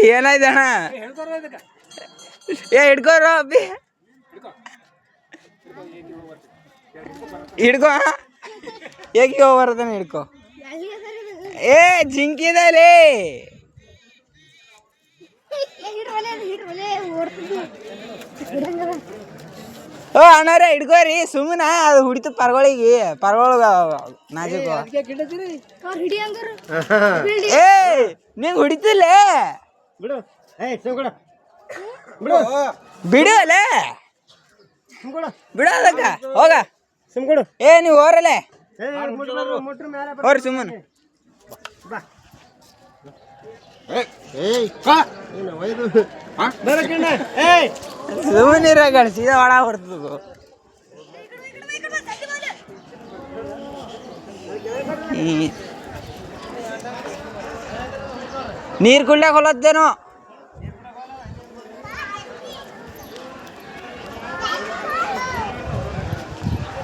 ಏನಾಯ್ತಣ್ಣ ಏ ಹಿಡ್ಕೋರು ಅಬ್ಬಿ ಹಿಡ್ಕೋ ಹೇಗೆ ಬರ್ತೇನೆ ಹಿಡ್ಕೋ ಏ ಜಿಂಕಿದಲ್ಲಿ ಓ ಅಣ್ಣಾರೇ ಹಿಡ್ಕೋರಿ ಸುಮ್ಮನ ಅದು ಹುಡಿತು ಪರ್ಗಳಿಗೆ ಪರ್ಗೊಳಗ ನಾಜುಕು ಏ ನಿಂಗೆ ಹುಡಿತಿಲ್ಲ ಬಿಡು ಅಲ್ಲೇ ಬಿಡು ಅದಕ್ಕ ಹೋಗ ಏ ನೀವು ಹೋರಲ್ಲೇ ಹೋರಿ ಸುಮ್ಮನೆ ಸುಮ್ಮನಿರ ಸೀದಾ ಒಳ ಬರ್ತದ ನೀರು ಕುಡ್ಲಾಕ ಹೊಲತ್ತೇನೋ